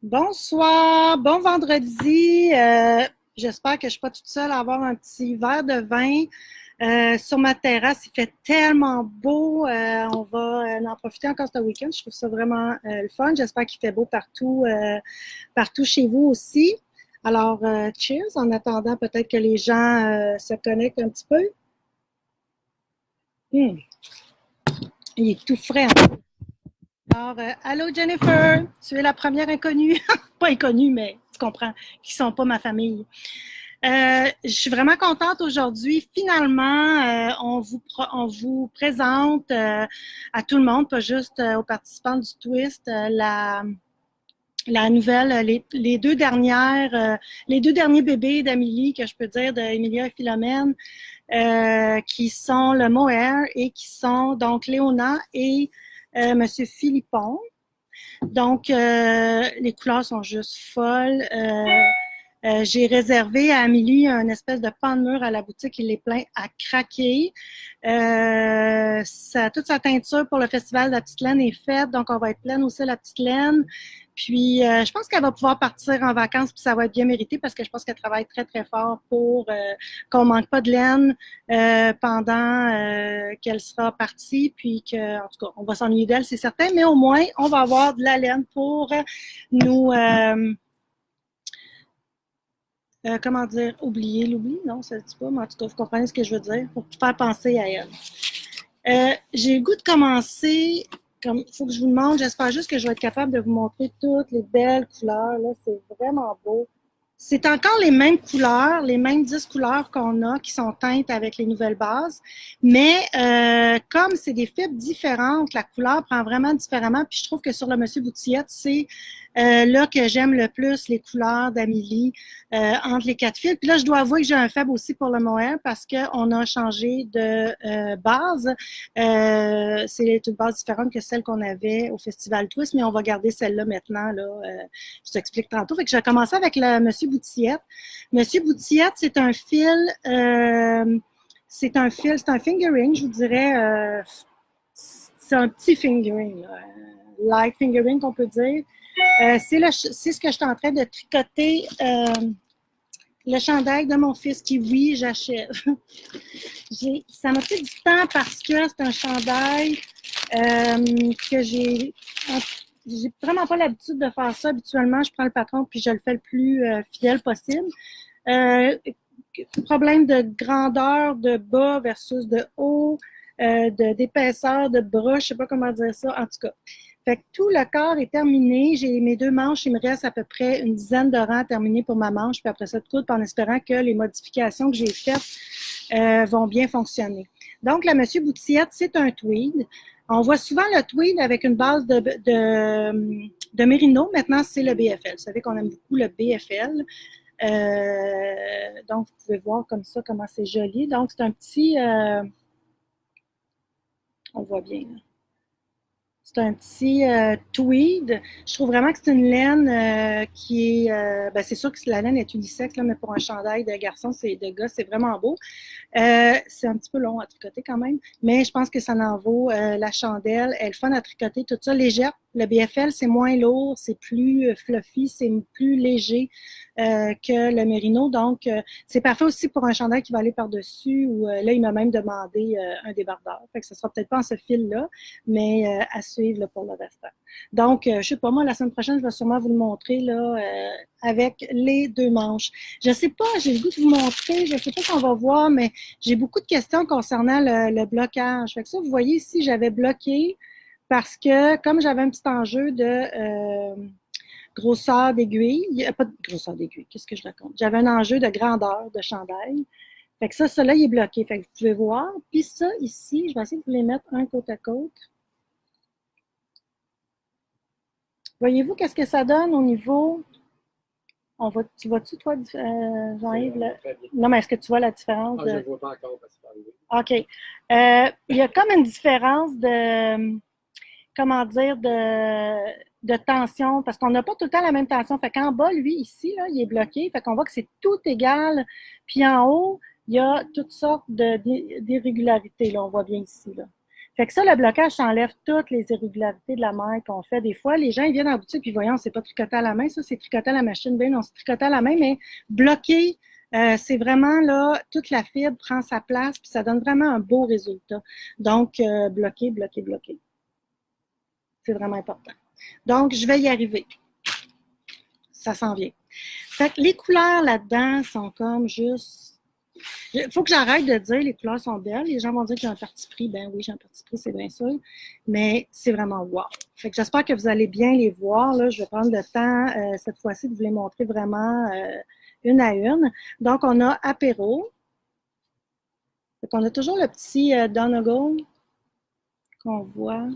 Bonsoir, bon vendredi. J'espère que je ne suis pas toute seule à avoir un petit verre de vin sur ma terrasse. Il fait tellement beau. On va en profiter encore ce week-end. Je trouve ça vraiment le fun. J'espère qu'il fait beau partout chez vous aussi. Alors, cheers, en attendant peut-être que les gens se connectent un petit peu. Hum, il est tout frais. Alors, allô Jennifer, tu es la première inconnue, pas inconnue, mais tu comprends, qui ne sont pas ma famille. Je suis vraiment contente aujourd'hui. Finalement, on vous présente à tout le monde, pas juste aux participants du Twist, la nouvelle, les deux derniers bébés d'Amélie, que je peux dire, d'Emilia et Philomène, qui sont le Mohair et qui sont donc Léona et Monsieur Philippon. Donc, les couleurs sont juste folles. J'ai réservé à Amélie une espèce de pan de mur à la boutique. Il est plein à craquer. Toute sa teinture pour le Festival de la Petite Laine est faite, donc on va être pleine aussi à la Petite Laine. Puis, je pense qu'elle va pouvoir partir en vacances, puis ça va être bien mérité parce que je pense qu'elle travaille très, très fort pour qu'on manque pas de laine pendant qu'elle sera partie, puis que, en tout cas, on va s'ennuyer d'elle, c'est certain, mais au moins, on va avoir de la laine pour nous... comment dire, oublier l'oubli, non, ça ne dit pas, mais en tout cas, vous comprenez ce que je veux dire, pour faire penser à elle. J'ai le goût de commencer, comme il faut que je vous le montre, j'espère juste que je vais être capable de vous montrer toutes les belles couleurs, là, c'est vraiment beau. C'est encore les mêmes couleurs, les mêmes 10 couleurs qu'on a qui sont teintes avec les nouvelles bases, mais comme c'est des fibres différentes, la couleur prend vraiment différemment, puis je trouve que sur le Monsieur Boutillette, c'est là que j'aime le plus les couleurs d'Amélie entre les quatre fils. Puis là, je dois avouer que j'ai un faible aussi pour le mohair parce qu'on a changé de base. C'est une base différente que celle qu'on avait au Festival Twist, mais on va garder celle-là maintenant. Là, je t'explique tantôt. Fait que je vais commencer avec le Monsieur Boutillette. Monsieur Boutillette, c'est un fil, c'est un fingering, je vous dirais. C'est un petit fingering, là, light fingering qu'on peut dire. C'est ce que je suis en train de tricoter le chandail de mon fils qui, oui, j'achève. Ça m'a pris du temps parce que c'est un chandail que j'ai vraiment pas l'habitude de faire ça. Habituellement, je prends le patron puis je le fais le plus fidèle possible. Problème de grandeur de bas versus de haut, d'épaisseur de bras, je sais pas comment dire ça, en tout cas. Fait que tout le corps est terminé. J'ai mes deux manches. Il me reste à peu près une dizaine de rangs à terminer pour ma manche. Puis après ça, de coude, en espérant que les modifications que j'ai faites vont bien fonctionner. Donc, la Monsieur Boutillette, c'est un tweed. On voit souvent le tweed avec une base de mérino. Maintenant, c'est le BFL. Vous savez qu'on aime beaucoup le BFL. Donc, vous pouvez voir comme ça comment c'est joli. Donc, c'est un petit... on voit bien, là. C'est un petit tweed. Je trouve vraiment que c'est une laine qui est... ben c'est sûr que la laine est unisexe, là, mais pour un chandail de garçon, de gars, c'est vraiment beau. C'est un petit peu long à tricoter quand même, mais je pense que ça en vaut la chandelle. Elle est fun à tricoter, tout ça, légère. Le BFL, c'est moins lourd, c'est plus fluffy, c'est plus léger que le mérino. Donc, c'est parfait aussi pour un chandail qui va aller par-dessus ou là, il m'a même demandé un débardeur. Fait que ce sera peut-être pas en ce fil-là, mais à suivre là, pour le restant. Donc, je sais pas, moi, la semaine prochaine, je vais sûrement vous le montrer là avec les deux manches. Je sais pas, j'ai le goût de vous montrer, je sais pas si on va voir, mais j'ai beaucoup de questions concernant le blocage. Fait que ça, vous voyez ici, j'avais bloqué parce que comme j'avais un petit enjeu de grosseur d'aiguille, pas de grosseur d'aiguille, qu'est-ce que je raconte? J'avais un enjeu de grandeur de chandail. Fait que ça là, il est bloqué. Fait que vous pouvez voir. Puis ça, ici, je vais essayer de vous les mettre un côte à côte. Voyez-vous qu'est-ce que ça donne au niveau... tu vois-tu, toi, Jean-Yves? Non, mais est-ce que tu vois la différence? Je ne vois pas encore parce que c'est arrivé. OK. Il y a comme une différence de, comment dire, de tension, parce qu'on n'a pas tout le temps la même tension. Fait qu'en bas, lui, ici, là, il est bloqué. Fait qu'on voit que c'est tout égal. Puis en haut, il y a toutes sortes d'irrégularités, là, on voit bien ici, là. Fait que ça, le blocage, ça enlève toutes les irrégularités de la maille qu'on fait. Des fois, les gens, ils viennent en boutique, puis voyons, c'est pas tricoté à la main, ça, c'est tricoté à la machine. Ben non, c'est tricoté à la main, mais bloqué, c'est vraiment là, toute la fibre prend sa place, puis ça donne vraiment un beau résultat. Donc, bloqué, bloqué, bloqué. C'est vraiment important. Donc, je vais y arriver. Ça s'en vient. Fait que les couleurs là-dedans sont comme juste... Il faut que j'arrête de dire les couleurs sont belles. Les gens vont dire que j'ai un parti pris. Ben oui, j'ai un parti pris, c'est bien sûr. Mais c'est vraiment wow. Fait que j'espère que vous allez bien les voir. Là. Je vais prendre le temps cette fois-ci de vous les montrer vraiment une à une. Donc, on a apéro. Fait qu'on a toujours le petit Donegal qu'on voit.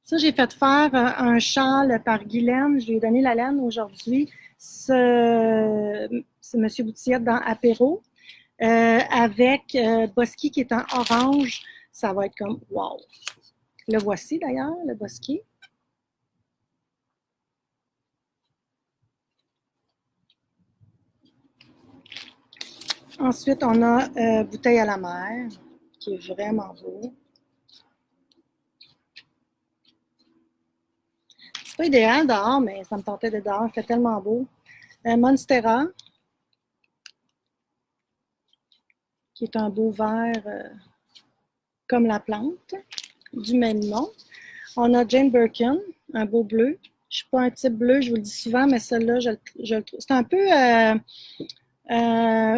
Ça, j'ai fait faire un châle par Guylaine. Je lui ai donné la laine aujourd'hui. C'est M. Boutillette dans Apéro. Avec Bosky qui est en orange. Ça va être comme wow. Le voici d'ailleurs, le Bosky. Ensuite, on a Bouteille à la mer, qui est vraiment beau. C'est pas idéal dehors, mais ça me tentait d'être dehors. Il fait tellement beau. Monstera, qui est un beau vert comme la plante, du même nom. On a Jane Birkin, un beau bleu. Je ne suis pas un type bleu, je vous le dis souvent, mais celui-là, je le trouve. C'est un peu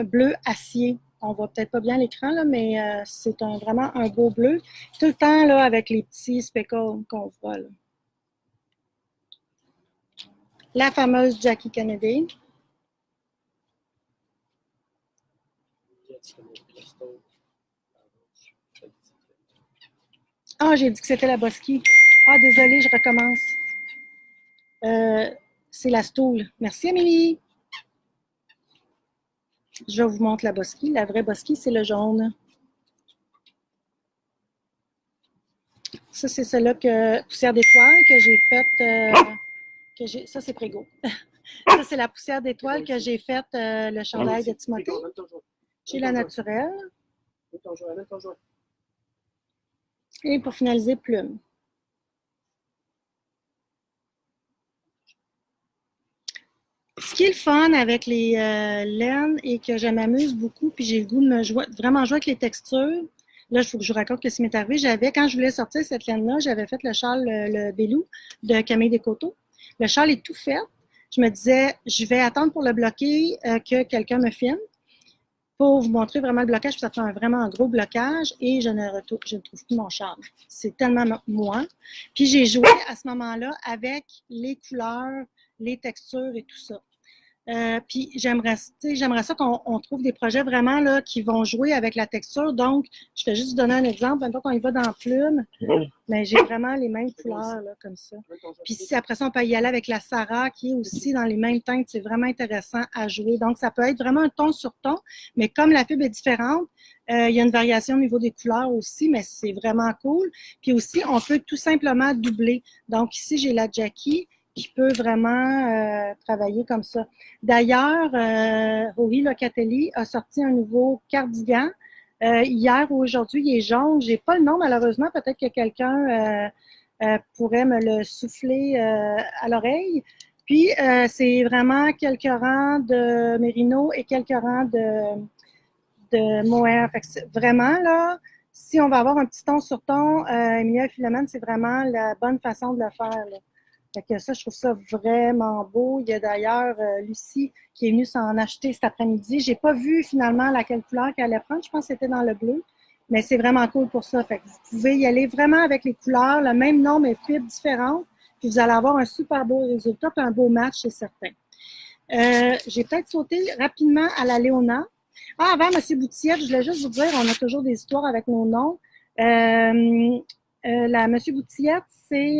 bleu acier. On voit peut-être pas bien l'écran, là, mais c'est vraiment un beau bleu. Tout le temps là, avec les petits speckles qu'on voit. Là. La fameuse Jackie Kennedy. Ah, j'ai dit que c'était la Bosky. Ah, désolée, je recommence. C'est la stool. Merci, Amélie. Je vous montre la Bosky. La vraie Bosky, c'est le jaune. Ça, c'est celle-là que poussière d'étoile que j'ai faite. Ça, c'est Prégo. Ça, c'est la poussière d'étoile que j'ai faite le chandail de Timothée. J'ai la naturelle. Et pour finaliser, plume. Ce qui est le fun avec les laines et que je m'amuse beaucoup, puis j'ai le goût de vraiment jouer avec les textures. Là, il faut que je vous raconte que ce qui m'est arrivé. Quand je voulais sortir cette laine-là, j'avais fait le châle, le Bélou de Camille Descoteaux. Le châle est tout fait. Je me disais, je vais attendre pour le bloquer, que quelqu'un me filme pour vous montrer vraiment le blocage. Puis ça fait vraiment un gros blocage et je ne trouve plus mon châle. C'est tellement moi. Puis j'ai joué à ce moment-là avec les couleurs, les textures et tout ça. Puis j'aimerais ça qu'on trouve des projets vraiment là, qui vont jouer avec la texture. Donc, je vais juste vous donner un exemple. Maintenant qu'on y va dans la plume, mais j'ai vraiment les mêmes couleurs là, comme ça. Puis si après ça, on peut y aller avec la Sarah qui est aussi dans les mêmes teintes, c'est vraiment intéressant à jouer. Donc, ça peut être vraiment un ton sur ton, mais comme la fibre est différente, il y a une variation au niveau des couleurs aussi, mais c'est vraiment cool. Puis aussi, on peut tout simplement doubler. Donc ici, j'ai la Jackie qui peut vraiment travailler comme ça. D'ailleurs, Rory Locatelli a sorti un nouveau cardigan. Hier ou aujourd'hui, il est jaune. J'ai pas le nom, malheureusement. Peut-être que quelqu'un pourrait me le souffler à l'oreille. Puis, c'est vraiment quelques rangs de mérino et quelques rangs de mohair. Fait que vraiment, là, si on va avoir un petit ton sur ton, Emilia et Philomène, c'est vraiment la bonne façon de le faire, là. Fait que ça, je trouve ça vraiment beau. Il y a d'ailleurs Lucie qui est venue s'en acheter cet après-midi. J'ai pas vu finalement laquelle couleur qu'elle allait prendre. Je pense que c'était dans le bleu. Mais c'est vraiment cool pour ça. Fait que vous pouvez y aller vraiment avec les couleurs, le même nom, mais fibres différentes. Puis vous allez avoir un super beau résultat puis un beau match, c'est certain. J'ai peut-être sauté rapidement à la Léona. Ah, avant, M. Boutillette, je voulais juste vous dire, on a toujours des histoires avec nos noms. La Monsieur Boutillette, c'est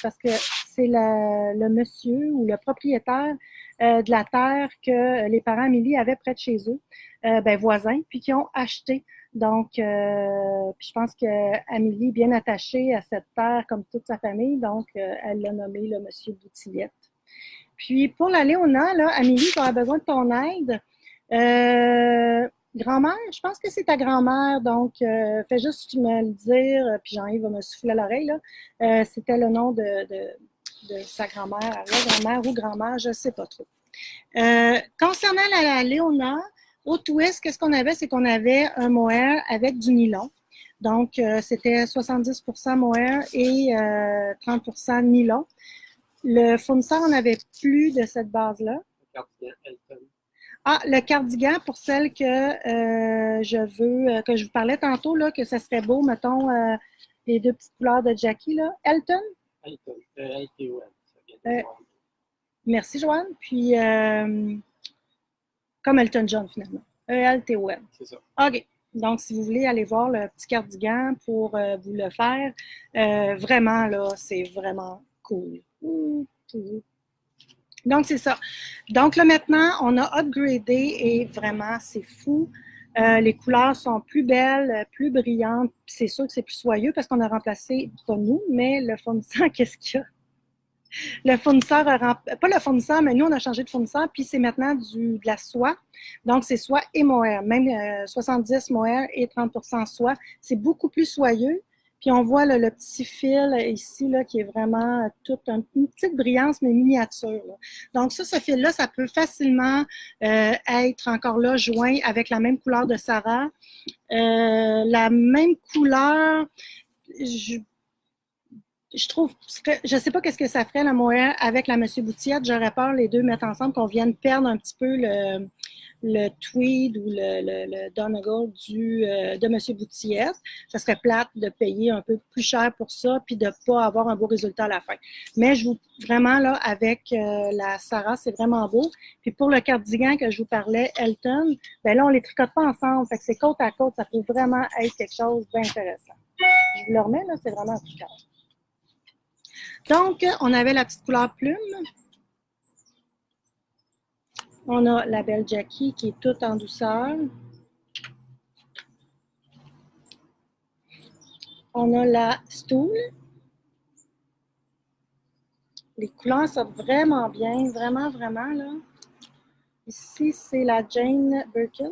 parce que c'est le monsieur ou le propriétaire de la terre que les parents Amélie avaient près de chez eux, voisins, puis qui ont acheté. Donc, puis je pense que Amélie est bien attachée à cette terre comme toute sa famille, donc elle l'a nommé le Monsieur Boutillette. Puis pour la Léona, là, Amélie, tu auras besoin de ton aide. Grand-mère, je pense que c'est ta grand-mère, donc fais juste me le dire, puis Jean-Yves va me souffler à l'oreille, là. C'était le nom de sa grand-mère, la grand-mère ou grand-mère, je ne sais pas trop. Concernant la Léona, au twist, qu'est-ce qu'on avait? C'est qu'on avait un mohair avec du nylon. Donc, c'était 70% mohair et 30% nylon. Le fournisseur n'en avait plus de cette base-là. Ah, le cardigan, pour celle que je veux, que je vous parlais tantôt, là, que ça serait beau, mettons, les deux petites couleurs de Jackie, là. Elton? Elton, L-T-O-N. Merci, Joanne. Puis, comme Elton John, finalement. E-L-T-O-N. C'est ça. OK. Donc, si vous voulez aller voir le petit cardigan pour vous le faire, vraiment, là, c'est vraiment cool. Donc, c'est ça. Donc, là, maintenant, on a upgradé et vraiment, c'est fou. Les couleurs sont plus belles, plus brillantes. C'est sûr que c'est plus soyeux parce qu'on a remplacé, pas nous, mais le fournisseur, qu'est-ce qu'il y a? Le fournisseur, pas le fournisseur, mais nous, on a changé de fournisseur, puis c'est maintenant de la soie. Donc, c'est soie et mohair, même 70 mohair et 30% soie. C'est beaucoup plus soyeux. Puis on voit là, le petit fil ici là, qui est vraiment toute une petite brillance, mais miniature. Là. Donc ça, ce fil-là, ça peut facilement être encore là joint avec la même couleur de Sarah. La même couleur, je trouve, je sais pas qu'est-ce que ça ferait la mohair avec la Monsieur Boutillette. J'aurais peur les deux mettre ensemble, qu'on vienne perdre un petit peu le tweed ou le Donegal de Monsieur Boutillette. Ça serait plate de payer un peu plus cher pour ça puis de pas avoir un beau résultat à la fin. Mais je vous vraiment là avec la Sarah, c'est vraiment beau. Puis pour le cardigan que je vous parlais, Elton, ben là on les tricote pas ensemble, fait que c'est côte à côte, ça peut vraiment être quelque chose d'intéressant. Je vous le remets là, c'est vraiment un coup de cœur. Donc, on avait la petite couleur plume. On a la belle Jackie qui est toute en douceur. On a la Stool. Les couleurs sortent vraiment bien, vraiment, vraiment, là. Ici, c'est la Jane Birkin.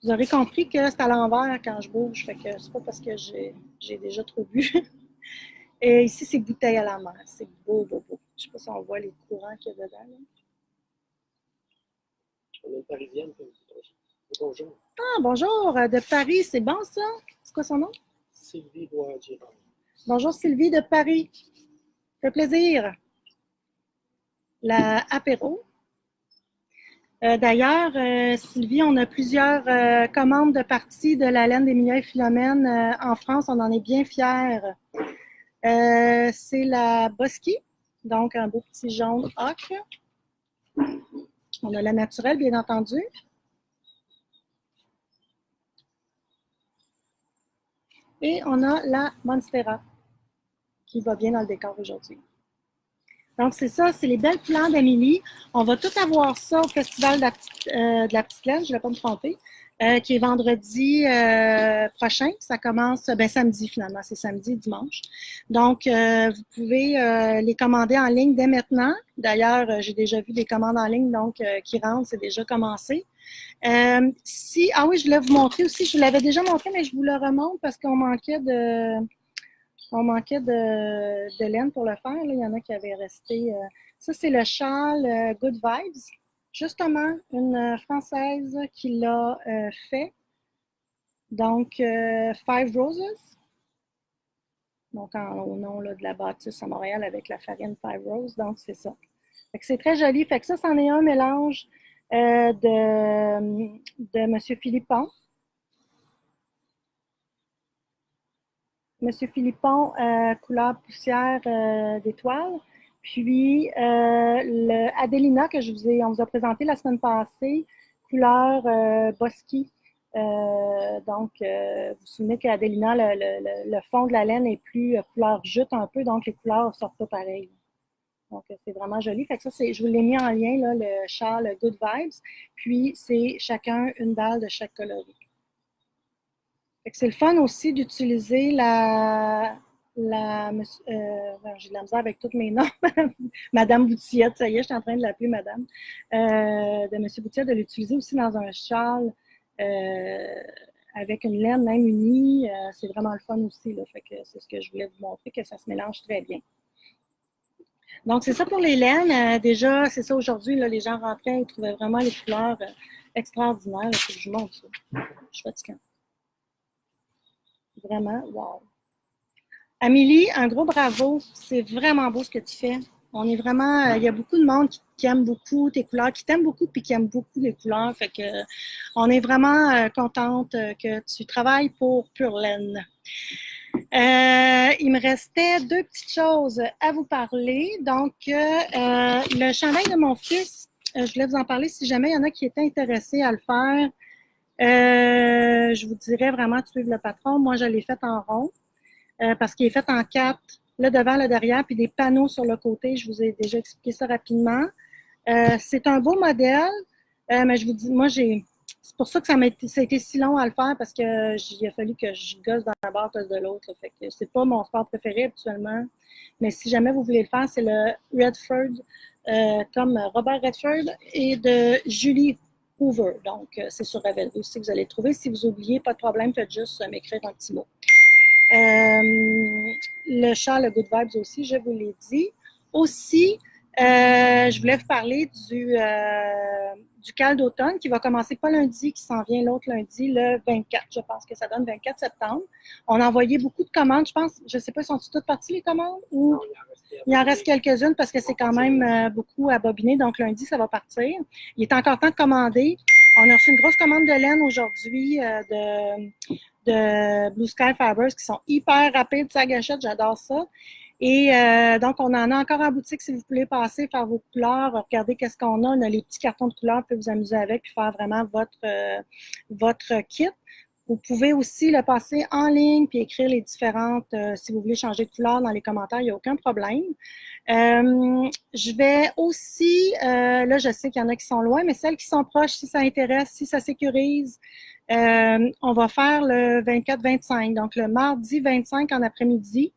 Vous aurez compris que c'est à l'envers quand je bouge, fait que c'est pas parce que j'ai déjà trop bu. Et ici, c'est bouteille à la mer. C'est beau, beau, beau. Je sais pas si on voit les courants qu'il y a dedans. Là. On est une Parisienne. Bonjour. Ah, bonjour, de Paris, c'est bon ça? C'est quoi son nom? Sylvie Bois-Girard. Bonjour Sylvie de Paris. Ça fait plaisir. La apéro. D'ailleurs, Sylvie, on a plusieurs commandes de parties de la laine d'Emilia et Philomène en France. On en est bien fiers. C'est la Bosky, donc un beau petit jaune ocre. On a la naturelle, bien entendu. Et on a la Monstera, qui va bien dans le décor aujourd'hui. Donc, c'est ça, c'est les belles couleurs d'Amélie. On va tout avoir ça au Festival de la Petite Laine, je ne vais pas me tromper, qui est vendredi prochain. Ça commence samedi finalement, c'est samedi et dimanche. Donc, vous pouvez les commander en ligne dès maintenant. D'ailleurs, j'ai déjà vu des commandes en ligne donc qui rentrent, c'est déjà commencé. Ah oui, je voulais vous montrer aussi, je vous l'avais déjà montré, mais je vous le remonte parce qu'on manquait de laine pour le faire. Là. Il y en a qui avaient resté. Ça, c'est le châle Good Vibes. Justement, une Française qui l'a fait. Donc, Five Roses. Donc, au nom là, de la bâtisse à Montréal avec la farine Five Roses. Donc, c'est ça. Fait que c'est très joli. Fait que ça, c'en est un mélange de M. Philippon. Monsieur Philippon, couleur poussière d'étoile. Puis le Adelina que on vous a présenté la semaine passée, couleur Bosky. Donc, vous vous souvenez qu'Adelina, le fond de la laine est plus couleur jute un peu, donc les couleurs ne sortent pas pareil. Donc, c'est vraiment joli. Fait que ça, je vous l'ai mis en lien, là, le châle Good Vibes. Puis, c'est chacun une balle de chaque coloris. C'est le fun aussi d'utiliser la j'ai de la misère avec tous mes noms, Madame Boutillette, ça y est, je suis en train de l'appeler Madame, de M. Boutillette, de l'utiliser aussi dans un châle avec une laine même unie, c'est vraiment le fun aussi, là, fait que c'est ce que je voulais vous montrer, que ça se mélange très bien. Donc, c'est ça pour les laines. Déjà, c'est ça aujourd'hui, là, les gens rentraient, ils trouvaient vraiment les couleurs extraordinaires. Là, faut que je vous montre ça. Je suis fatiguée. Vraiment, wow. Amélie, un gros bravo. C'est vraiment beau ce que tu fais. On est vraiment, il y a beaucoup de monde qui aime beaucoup tes couleurs, qui t'aime beaucoup puis qui aime beaucoup les couleurs. Fait que on est vraiment contente que tu travailles pour Pure Laine. Il me restait deux petites choses à vous parler. Donc, le chandail de mon fils, je voulais vous en parler si jamais il y en a qui étaient intéressés à le faire. Je vous dirais vraiment de suivre le patron. Moi, je l'ai fait en rond parce qu'il est fait en 4, le devant, le derrière, puis des panneaux sur le côté. Je vous ai déjà expliqué ça rapidement. C'est un beau modèle, mais je vous dis, moi, c'est pour ça que ça a été si long à le faire parce qu'il a fallu que je gosse d'un bord, gosse de l'autre. Fait que c'est pas mon sport préféré habituellement. Mais si jamais vous voulez le faire, c'est le Redford, comme Robert Redford et de Julie Hoover. Donc, c'est sur Ravelry aussi que vous allez le trouver. Si vous oubliez, pas de problème, faites juste m'écrire un petit mot. Le châle, le Good Vibes aussi, je vous l'ai dit. Aussi, je voulais vous parler du cal d'automne qui va commencer pas lundi, qui s'en vient l'autre lundi, le 24. Je pense que ça donne 24 septembre. On a envoyé beaucoup de commandes, je pense. Je ne sais pas, sont toutes parties les commandes ou non, il en reste quelques-unes parce que c'est quand même beaucoup à bobiner. Donc lundi, ça va partir. Il est encore temps de commander. On a reçu une grosse commande de laine aujourd'hui de Blue Sky Fibers qui sont hyper rapides, ça gâchette, j'adore ça. Et donc, on en a encore en boutique si vous voulez passer, faire vos couleurs, regardez qu'est-ce qu'on a. On a les petits cartons de couleurs, vous pouvez vous amuser avec puis faire vraiment votre kit. Vous pouvez aussi le passer en ligne puis écrire les différentes, si vous voulez changer de couleur dans les commentaires, il n'y a aucun problème. Je vais aussi, là je sais qu'il y en a qui sont loin, mais celles qui sont proches, si ça intéresse, si ça sécurise, on va faire le 24-25, donc le mardi 25 en après-midi.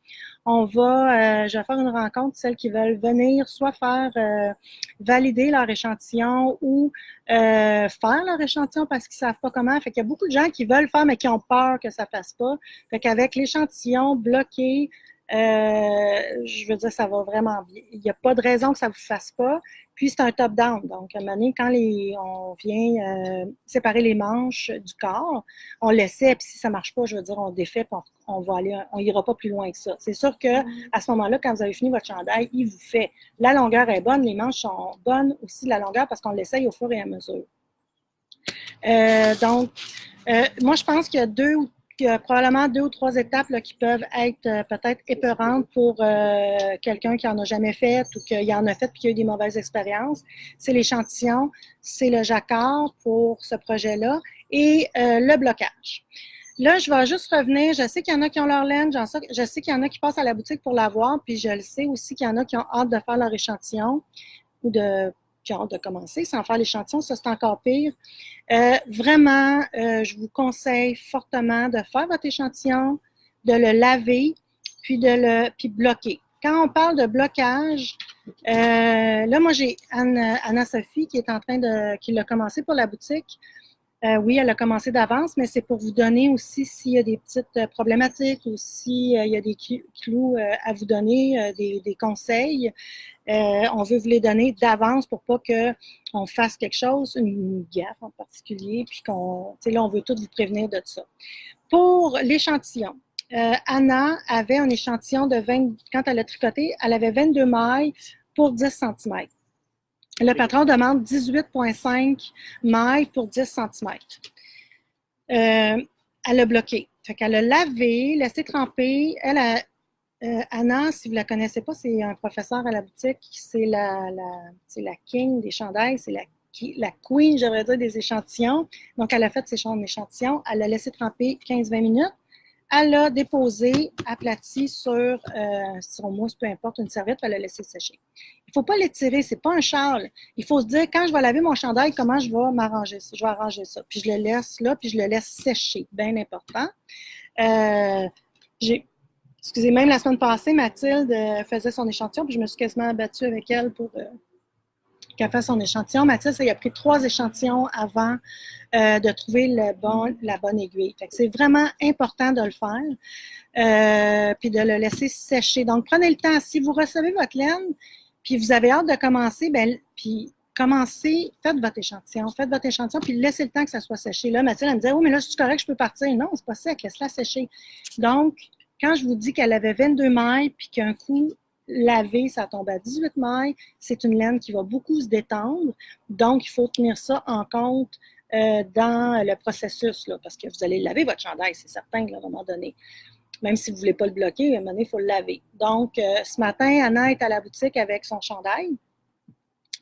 Je vais faire une rencontre, celles qui veulent venir soit faire valider leur échantillon ou faire leur échantillon parce qu'ils savent pas comment. Fait qu'il y a beaucoup de gens qui veulent faire mais qui ont peur que ça fasse pas. Fait qu'avec l'échantillon bloqué, je veux dire, ça va vraiment bien. Il n'y a pas de raison que ça ne vous fasse pas. Puis, c'est un top-down. Donc, à un moment donné, quand on vient séparer les manches du corps, on l'essaie, puis si ça ne marche pas, je veux dire, on défait, puis on ira pas plus loin que ça. C'est sûr que à ce moment-là, quand vous avez fini votre chandail, il vous fait. La longueur est bonne, les manches sont bonnes aussi, la longueur, parce qu'on l'essaye au fur et à mesure. Moi, je pense qu'il y a probablement 2 ou 3 étapes là, qui peuvent être peut-être épeurantes pour quelqu'un qui n'en a jamais fait ou qui en a fait et qui a eu des mauvaises expériences. C'est l'échantillon, c'est le jacquard pour ce projet-là et le blocage. Là, je vais juste revenir. Je sais qu'il y en a qui ont leur laine, je sais qu'il y en a qui passent à la boutique pour l'avoir, puis je le sais aussi qu'il y en a qui ont hâte de faire leur échantillon ou qui ont hâte de commencer sans faire l'échantillon, ça c'est encore pire. Vraiment, je vous conseille fortement de faire votre échantillon, de le laver, puis puis bloquer. Quand on parle de blocage, là, moi, j'ai Anna-Sophie qui l'a commencé pour la boutique. Oui, elle a commencé d'avance, mais c'est pour vous donner aussi s'il y a des petites problématiques ou s'il y a des clous à vous donner, des conseils. On veut vous les donner d'avance pour pas qu'on fasse quelque chose, une gaffe en particulier, puis là, on veut tout vous prévenir de ça. Pour l'échantillon, Anna avait un échantillon de 20, quand elle a tricoté, elle avait 22 mailles pour 10 cm. Le patron demande 18,5 mailles pour 10 cm. Elle a bloqué. Fait qu'elle a lavé, laissé tremper. Anna, si vous ne la connaissez pas, c'est un professeur à la boutique. C'est la king des chandails. C'est la queen, j'aimerais dire, des échantillons. Donc, elle a fait ses échantillons. Elle l'a laissé tremper 15-20 minutes. Elle l'a déposé, aplati sur mousse, peu importe, une serviette, elle l'a laissé sécher. Il ne faut pas l'étirer, ce n'est pas un châle. Il faut se dire, quand je vais laver mon chandail, comment je vais m'arranger ça? Je vais arranger ça. Puis je le laisse là, puis je le laisse sécher. Bien important. excusez, même la semaine passée, Mathilde faisait son échantillon, puis je me suis quasiment battue avec elle pour qu'elle fasse son échantillon. Mathilde, ça, il a pris 3 échantillons avant de trouver la bonne aiguille. Fait que c'est vraiment important de le faire, puis de le laisser sécher. Donc, prenez le temps. Si vous recevez votre laine, puis vous avez hâte de commencer, ben, puis commencez, faites votre échantillon, puis laissez le temps que ça soit séché. Là, Mathilde, elle me disait, oh, mais là, c'est correct, je peux partir. Non, c'est pas sec, laisse-la sécher. Donc, quand je vous dis qu'elle avait 22 mailles, puis qu'un coup, lavé, ça tombe à 18 mailles, c'est une laine qui va beaucoup se détendre. Donc, il faut tenir ça en compte dans le processus, là, parce que vous allez laver votre chandail, c'est certain, là, à un moment donné. Même si vous ne voulez pas le bloquer, à un moment donné, il faut le laver. Donc, ce matin, Anna est à la boutique avec son chandail.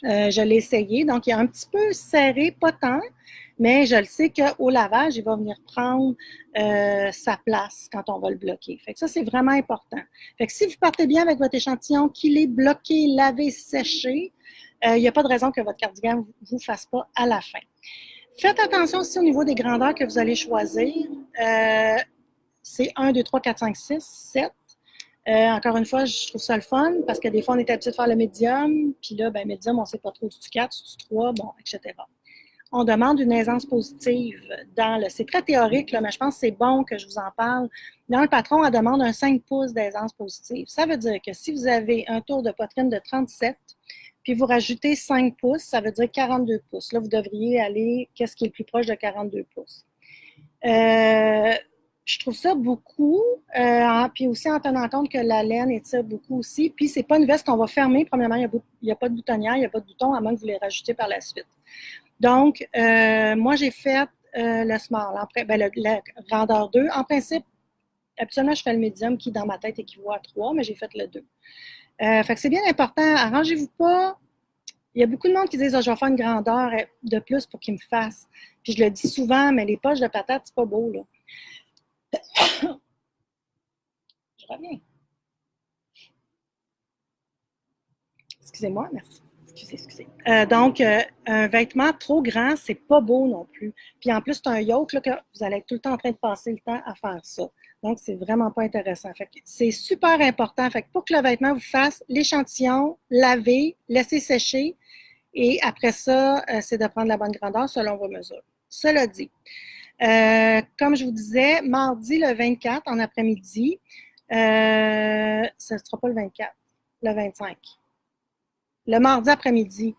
Je l'ai essayé. Donc, il est un petit peu serré, pas tant, mais je le sais qu'au lavage, il va venir prendre sa place quand on va le bloquer. Fait que ça, c'est vraiment important. Fait que si vous partez bien avec votre échantillon, qu'il est bloqué, lavé, séché, il n'y a pas de raison que votre cardigan ne vous fasse pas à la fin. Faites attention aussi au niveau des grandeurs que vous allez choisir. C'est 1, 2, 3, 4, 5, 6, 7. Encore une fois, je trouve ça le fun parce que des fois, on est habitué de faire le médium, puis là, ben, médium, on ne sait pas trop du 4, du 3, bon, etc. On demande une aisance positive dans le. C'est très théorique, là, mais je pense que c'est bon que je vous en parle. Dans le patron, on demande un 5 pouces d'aisance positive. Ça veut dire que si vous avez un tour de poitrine de 37, puis vous rajoutez 5 pouces, ça veut dire 42 pouces. Là, vous devriez aller, qu'est-ce qui est le plus proche de 42 pouces? Je trouve ça beaucoup, puis aussi en tenant compte que la laine étire beaucoup aussi. Puis c'est pas une veste qu'on va fermer. Premièrement, il n'y a pas de boutonnière, il n'y a pas de bouton, à moins que vous les rajoutez par la suite. Donc, moi, j'ai fait le small, la grandeur 2. En principe, habituellement, je fais le médium qui, dans ma tête, équivaut à 3, mais j'ai fait le 2. Fait que c'est bien important. Arrangez-vous pas. Il y a beaucoup de monde qui disent, je vais faire une grandeur de plus pour qu'il me fasse. Puis je le dis souvent, mais les poches de patates, c'est pas beau, là. Je reviens. Excusez-moi, merci. Excusez. Donc, un vêtement trop grand, c'est pas beau non plus. Puis en plus, c'est un yoke là, que vous allez être tout le temps en train de passer le temps à faire ça. Donc, c'est vraiment pas intéressant. Fait que c'est super important. Fait que pour que le vêtement vous fasse l'échantillon, laver, laisser sécher, et après ça, c'est de prendre la bonne grandeur selon vos mesures. Cela dit, comme je vous disais, mardi le 24 en après-midi, ce ne sera pas le 24, le 25. Le mardi après-midi,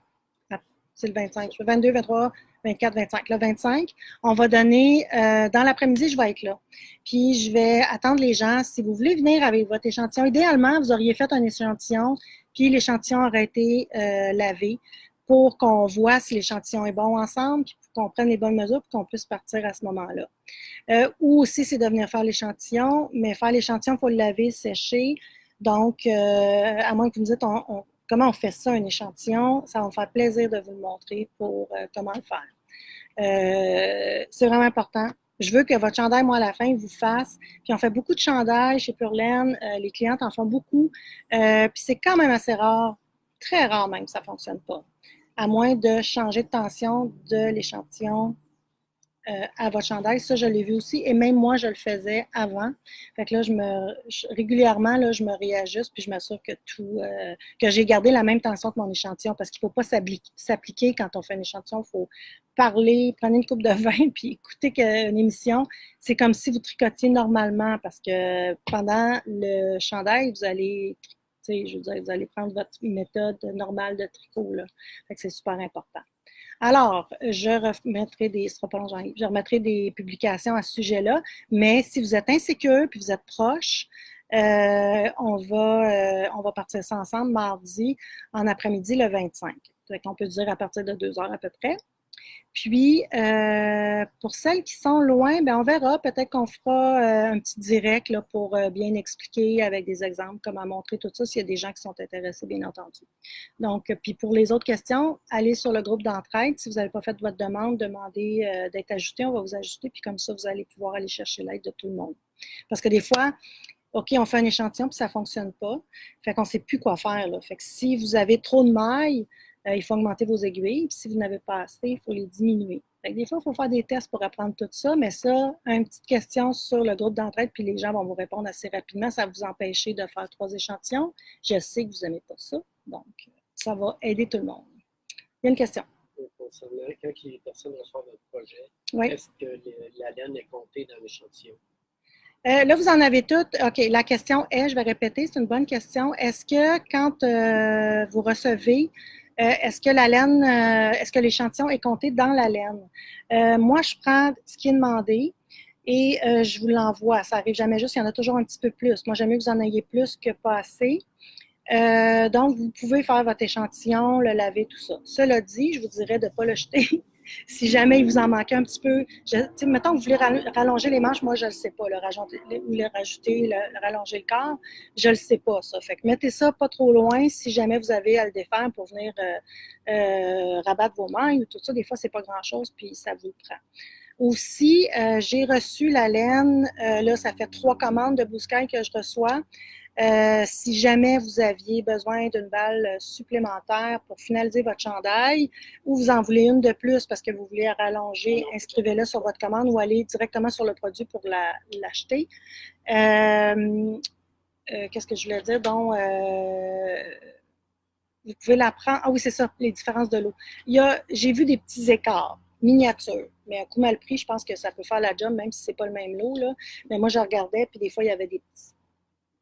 c'est le 25, le 22, 23, 24, 25. Le 25, on va donner, dans l'après-midi, je vais être là. Puis, je vais attendre les gens. Si vous voulez venir avec votre échantillon, idéalement, vous auriez fait un échantillon, puis l'échantillon aurait été lavé pour qu'on voit si l'échantillon est bon ensemble, puis qu'on prenne les bonnes mesures, pour qu'on puisse partir à ce moment-là. Ou aussi, c'est de venir faire l'échantillon, mais faire l'échantillon, il faut le laver, sécher. Donc, à moins que vous me dites, comment on fait ça, un échantillon, ça va me faire plaisir de vous le montrer pour comment le faire. C'est vraiment important. Je veux que votre chandail, moi, à la fin, vous fasse. Puis on fait beaucoup de chandails chez Pure Laine. Les clientes en font beaucoup. Puis c'est quand même assez rare, très rare même, que ça ne fonctionne pas. À moins de changer de tension de l'échantillon à votre chandail. Ça, je l'ai vu aussi. Et même moi, je le faisais avant. Fait que là, régulièrement, là, je me réajuste puis je m'assure que que j'ai gardé la même tension que mon échantillon parce qu'il ne faut pas s'appliquer quand on fait un échantillon. Il faut parler, prendre une coupe de vin puis écouter une émission. C'est comme si vous tricotiez normalement parce que pendant le chandail, vous allez je veux dire, vous allez prendre votre méthode normale de tricot. Là. Fait que c'est super important. Alors, je remettrai des publications à ce sujet-là, mais si vous êtes insécure puis vous êtes proche, on va partir ça ensemble mardi en après-midi le 25. Donc, on peut dire à partir de 2 heures à peu près. Puis, pour celles qui sont loin, bien, on verra. Peut-être qu'on fera un petit direct là, pour bien expliquer avec des exemples, comment montrer tout ça, s'il y a des gens qui sont intéressés, bien entendu. Donc, puis pour les autres questions, allez sur le groupe d'entraide. Si vous n'avez pas fait votre demande, demandez d'être ajouté. On va vous ajouter, puis comme ça, vous allez pouvoir aller chercher l'aide de tout le monde. Parce que des fois, OK, on fait un échantillon, puis ça ne fonctionne pas. Fait qu'on ne sait plus quoi faire. Là. Fait que si vous avez trop de mailles, il faut augmenter vos aiguilles. Puis si vous n'avez pas assez, il faut les diminuer. Fait que des fois, il faut faire des tests pour apprendre tout ça, mais ça, une petite question sur le groupe d'entraide, puis les gens vont vous répondre assez rapidement. Ça va vous empêcher de faire 3 échantillons. Je sais que vous n'aimez pas ça, donc ça va aider tout le monde. Il y a une question. Concernant quand les personnes reçoivent un projet, Oui. est-ce que la laine est comptée dans l'échantillon? Là, vous en avez toutes. OK, la question est, je vais répéter, c'est une bonne question. Est-ce que quand vous recevez, est-ce que la laine, est-ce que l'échantillon est compté dans la laine? Moi, je prends ce qui est demandé et je vous l'envoie. Ça n'arrive jamais juste, il y en a toujours un petit peu plus. Moi, j'aime mieux que vous en ayez plus que pas assez. Donc, vous pouvez faire votre échantillon, le laver, tout ça. Cela dit, je vous dirais de ne pas le jeter. Si jamais il vous en manquait un petit peu, mettons que vous voulez rallonger les manches, moi je ne le sais pas, le rajouter, le rallonger le corps, je ne le sais pas ça. Fait que mettez ça pas trop loin si jamais vous avez à le défaire pour venir rabattre vos mailles ou tout ça. Des fois, c'est pas grand-chose, puis ça vous le prend. Aussi, j'ai reçu la laine, là, ça fait 3 commandes de Bouscaille que je reçois. Si jamais vous aviez besoin d'une balle supplémentaire pour finaliser votre chandail ou vous en voulez une de plus parce que vous voulez rallonger, inscrivez-la sur votre commande ou allez directement sur le produit pour l'acheter. Qu'est-ce que je voulais dire? Donc, vous pouvez la prendre. Ah oui, c'est ça, les différences de l'eau. J'ai vu des petits écarts miniatures, mais à coup mal pris, je pense que ça peut faire la job, même si c'est pas le même lot, là. Mais moi, je regardais, puis des fois, il y avait des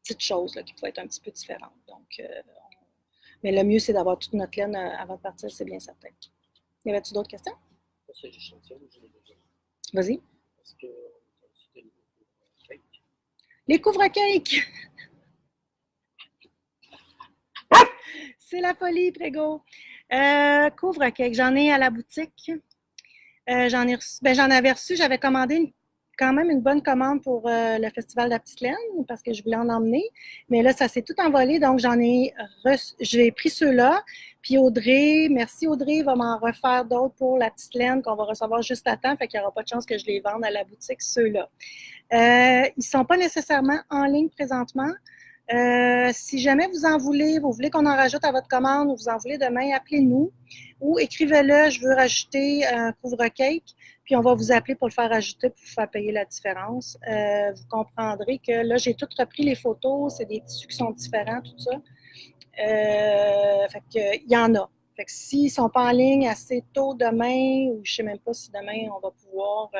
petites choses là, qui pouvaient être un petit peu différentes. Donc, mais le mieux, c'est d'avoir toute notre laine avant de partir, c'est bien certain. Y avait-tu d'autres questions? C'est l'échantillon, je l'ai déjà. Vas-y. Est-ce que c'est des couvre-cakes? Les couvre-cakes! C'est la folie, Prégo. Couvre-cakes, j'en ai à la boutique. J'en avais reçu, j'avais commandé quand même une bonne commande pour le Festival de la Petite Laine parce que je voulais en emmener. Mais là, ça s'est tout envolé, donc j'ai pris ceux-là. Puis Audrey, merci Audrey, va m'en refaire d'autres pour la Petite Laine qu'on va recevoir juste à temps, fait qu'il n'y aura pas de chance que je les vende à la boutique, ceux-là. Ils ne sont pas nécessairement en ligne présentement. Si jamais vous voulez qu'on en rajoute à votre commande ou vous en voulez demain, appelez-nous ou écrivez-le, je veux rajouter un couvre-cake, puis on va vous appeler pour le faire rajouter pour vous faire payer la différence. Vous comprendrez que là, j'ai tout repris les photos, c'est des tissus qui sont différents, tout ça. Fait que, il y en a. Fait que s'ils ne sont pas en ligne assez tôt demain, ou je ne sais même pas si demain on va pouvoir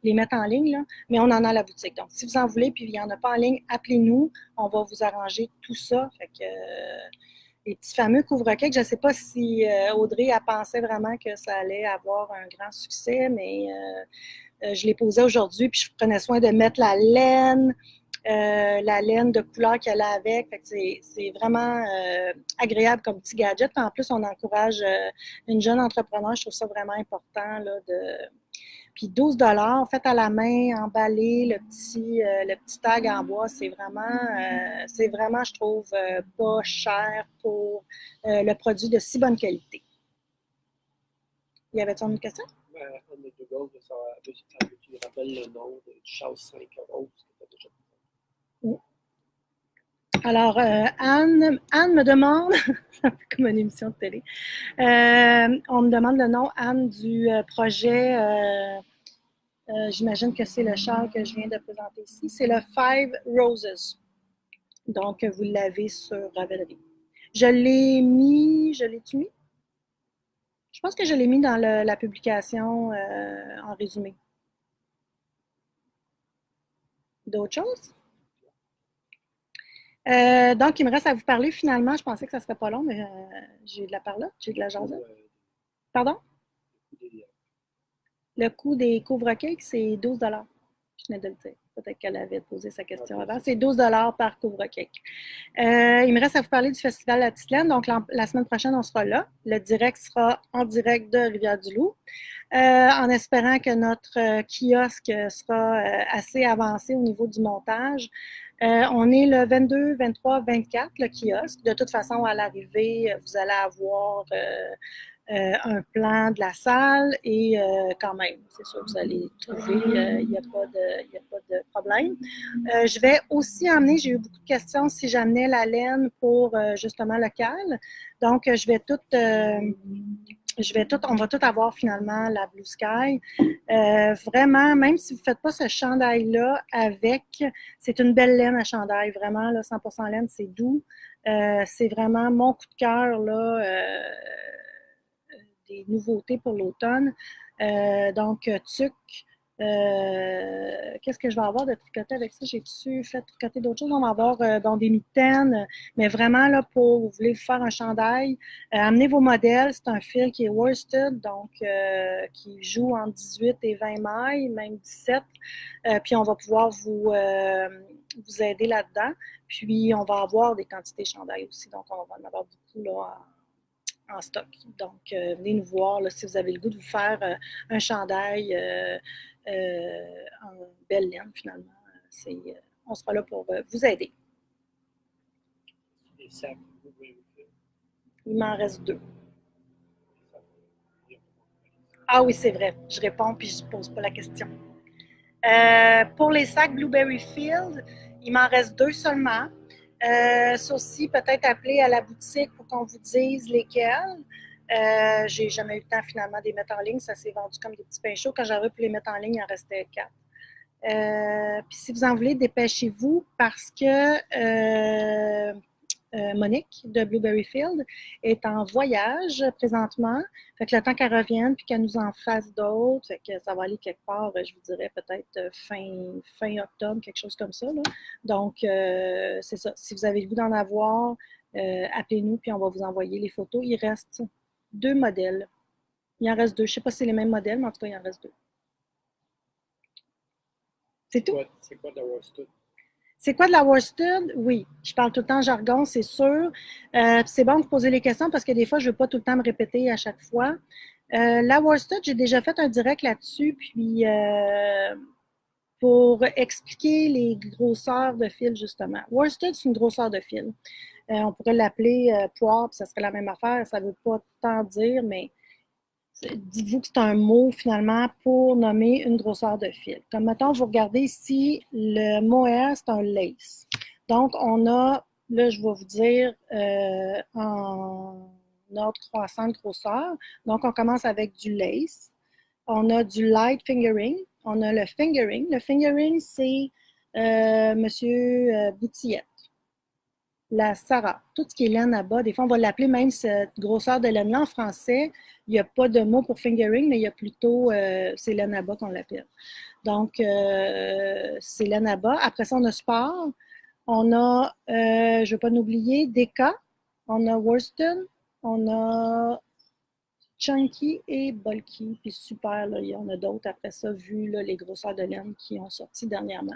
les mettre en ligne, là, mais on en a à la boutique. Donc, si vous en voulez, puis il n'y en a pas en ligne, appelez-nous. On va vous arranger tout ça. Fait que les petits fameux couvre-cakes, je ne sais pas si Audrey a pensé vraiment que ça allait avoir un grand succès, mais je l'ai posé aujourd'hui, puis je prenais soin de mettre la laine de couleur qu'elle a avec. Fait que c'est vraiment agréable comme petit gadget. En plus, on encourage une jeune entrepreneur. Je trouve ça vraiment important. Là, Puis 12 fait à la main, emballé, le petit tag en bois, c'est vraiment, je trouve, pas cher pour le produit de si bonne qualité. Y avait-tu une question? On a deux gars, tu rappelles le nom du Charles 5 Rose que tu as déjà Oui. Alors, Anne me demande, comme une émission de télé, on me demande le nom, Anne, du projet, j'imagine que c'est le char que je viens de présenter ici, c'est le Five Roses. Donc, vous l'avez sur Ravelry. Je l'ai-tu mis? Je pense que je l'ai mis dans la publication en résumé. D'autres choses? Donc, il me reste à vous parler finalement. Je pensais que ça ne serait pas long, mais j'ai de la parole, j'ai de la jasette. Pardon? Le coût des couvre-cakes, c'est 12 $. Je venais de le dire. Peut-être qu'elle avait posé sa question avant. C'est 12 $ par couvre-cake. Il me reste à vous parler du Festival de la Petite Laine. Donc, la semaine prochaine, on sera là. Le direct sera en direct de Rivière-du-Loup. En espérant que notre kiosque sera assez avancé au niveau du montage. On est le 22, 23, 24, le kiosque. De toute façon, à l'arrivée, vous allez avoir un plan de la salle et quand même, c'est sûr que vous allez trouver, il n'y a pas de problème. Je vais aussi emmener, j'ai eu beaucoup de questions si j'amenais la laine pour justement local. Donc, je vais tout on va tout avoir finalement la Blue Sky. Vraiment, même si vous ne faites pas ce chandail-là avec, c'est une belle laine à chandail, vraiment, là, 100% laine, c'est doux. C'est vraiment mon coup de cœur, là, des nouveautés pour l'automne. Donc, tuc. Qu'est-ce que je vais avoir de tricoter avec ça? J'ai-tu fait tricoter d'autres choses? On va avoir dans des mitaines, mais vraiment, là, pour vous voulez faire un chandail, amenez vos modèles. C'est un fil qui est worsted, donc qui joue entre 18 et 20 mailles, même 17. Puis on va pouvoir vous aider là-dedans. Puis on va avoir des quantités de chandail aussi, donc on va en avoir beaucoup là, en stock. Donc, venez nous voir là, si vous avez le goût de vous faire un chandail en belle laine, finalement. On sera là pour vous aider. Des sacs. Il m'en reste 2. Ah oui, c'est vrai. Je réponds puis je ne pose pas la question. Pour les sacs Blueberry Field, il m'en reste 2 seulement. Ça aussi, peut-être appeler à la boutique pour qu'on vous dise lesquels. J'ai jamais eu le temps finalement de les mettre en ligne. Ça s'est vendu comme des petits pains chauds. Quand j'arrive pour les mettre en ligne, il en restait 4. Puis si vous en voulez, dépêchez-vous parce que Monique de Blueberry Field est en voyage présentement. Fait que le temps qu'elle revienne puis qu'elle nous en fasse d'autres, fait que ça va aller quelque part, je vous dirais peut-être fin octobre, quelque chose comme ça. Là. Donc, c'est ça. Si vous avez le goût d'en avoir, appelez-nous puis on va vous envoyer les photos. Il reste 2 modèles. Il en reste 2. Je ne sais pas si c'est les mêmes modèles, mais en tout cas, il en reste 2. C'est tout? C'est quoi de la worsted? C'est quoi de la worsted? Oui, je parle tout le temps jargon, c'est sûr. C'est bon de poser les questions parce que des fois, je ne veux pas tout le temps me répéter à chaque fois. La worsted, j'ai déjà fait un direct là-dessus, puis pour expliquer les grosseurs de fil, justement. Worsted, c'est une grosseur de fil. On pourrait l'appeler poire, puis ça serait la même affaire. Ça ne veut pas tant dire, mais dites-vous que c'est un mot finalement pour nommer une grosseur de fil. Comme mettons, vous regardez ici, le mohair, c'est un lace. Donc, on a, là, je vais vous dire en ordre croissant de grosseur. Donc, on commence avec du lace. On a du light fingering. On a le fingering. Le fingering, c'est Monsieur Boutillette. La Sarah, tout ce qui est laine à bas, des fois on va l'appeler même cette grosseur de laine-là en français, il n'y a pas de mot pour fingering, mais il y a plutôt, c'est laine à bas qu'on l'appelle. Donc, c'est laine à bas. Après ça, on a Sport, on a, je ne vais pas l'oublier, Deka, on a Worsted, on a Chunky et Bulky, puis super, là, il y en a d'autres après ça, vu là, les grosseurs de laine qui ont sorti dernièrement.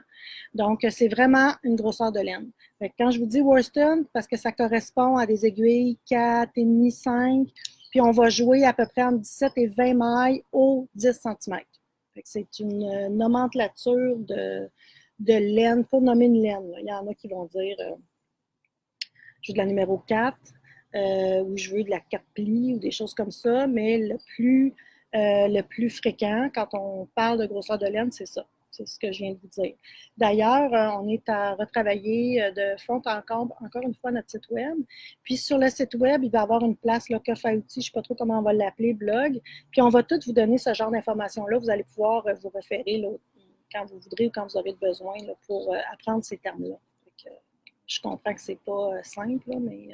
Donc, c'est vraiment une grosseur de laine. Fait que quand je vous dis worsted, parce que ça correspond à des aiguilles 4,5, 5, puis on va jouer à peu près entre 17 et 20 mailles au 10 cm. Fait que c'est une nomenclature de laine, pour nommer une laine. Là. Il y en a qui vont dire, je veux de la numéro 4, ou je veux de la 4 plis ou des choses comme ça, mais le plus fréquent quand on parle de grosseur de laine, c'est ça. C'est ce que je viens de vous dire. D'ailleurs, on est à retravailler de fond en comble, encore une fois, notre site web. Puis sur le site web, il va y avoir une place, là, coffre à outils, je ne sais pas trop comment on va l'appeler, blog. Puis on va tout vous donner ce genre d'informations-là. Vous allez pouvoir vous référer là, quand vous voudrez ou quand vous aurez besoin là, pour apprendre ces termes-là. Je comprends que c'est pas simple, là, mais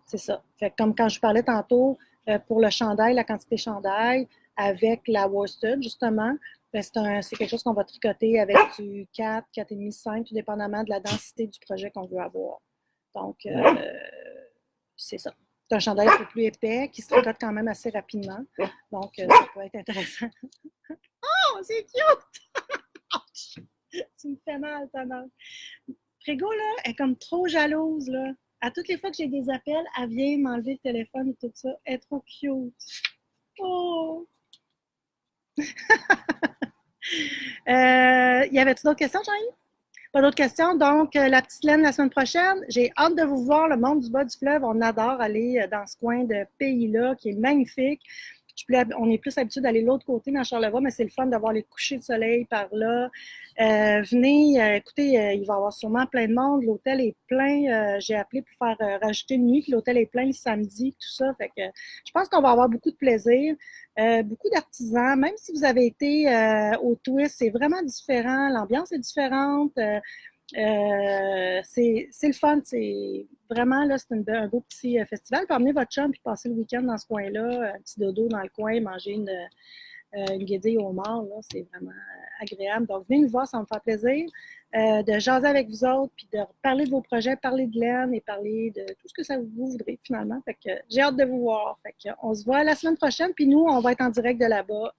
c'est ça. Fait que comme quand je parlais tantôt, pour le chandail, la quantité chandail, avec la worsted, justement, ben c'est quelque chose qu'on va tricoter avec du 4, 4,5, 5, tout dépendamment de la densité du projet qu'on veut avoir. Donc, c'est ça. C'est un chandail un peu plus épais qui se tricote quand même assez rapidement. Donc, ça peut être intéressant. Oh, c'est cute! Tu me fais mal, Tana. Frégo, là, elle est comme trop jalouse, là. À toutes les fois que j'ai des appels, elle vient m'enlever le téléphone et tout ça. Elle est trop cute. Oh! Y avait-tu d'autres questions, Jean-Yves? Pas d'autres questions. Donc, la petite laine la semaine prochaine. J'ai hâte de vous voir, le monde du bas du fleuve. On adore aller dans ce coin de pays-là qui est magnifique. on est plus habitué d'aller de l'autre côté dans Charlevoix, mais c'est le fun d'avoir les couchers de soleil par là. Venez, écoutez, il va y avoir sûrement plein de monde. L'hôtel est plein. J'ai appelé pour faire rajouter une nuit, puis l'hôtel est plein le samedi, tout ça. Fait que je pense qu'on va avoir beaucoup de plaisir. Beaucoup d'artisans, même si vous avez été au Twist, c'est vraiment différent. L'ambiance est différente. C'est le fun, c'est vraiment là, c'est un beau petit festival. Puis emmener votre chum puis passer le week-end dans ce coin-là, un petit dodo dans le coin, manger une guédille au mort, là, c'est vraiment agréable. Donc, venez nous voir, ça me fait plaisir de jaser avec vous autres, puis de parler de vos projets, parler de Glenn et parler de tout ce que ça vous voudrez finalement. Fait que j'ai hâte de vous voir. Fait que on se voit la semaine prochaine, puis nous, on va être en direct de là-bas.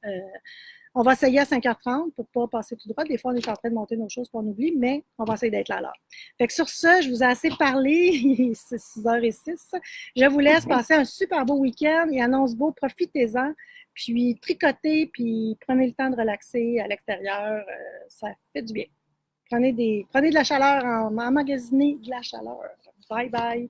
On va essayer à 5h30 pour ne pas passer tout droit. Des fois, on est en train de monter nos choses pour on oublie, mais on va essayer d'être là. Fait que sur ce, je vous ai assez parlé. C'est 6h06. Je vous laisse passer un super beau week-end. Il annonce beau, profitez-en. Puis tricotez, puis prenez le temps de relaxer à l'extérieur. Ça fait du bien. Prenez de la chaleur, emmagasiner de la chaleur. Bye bye.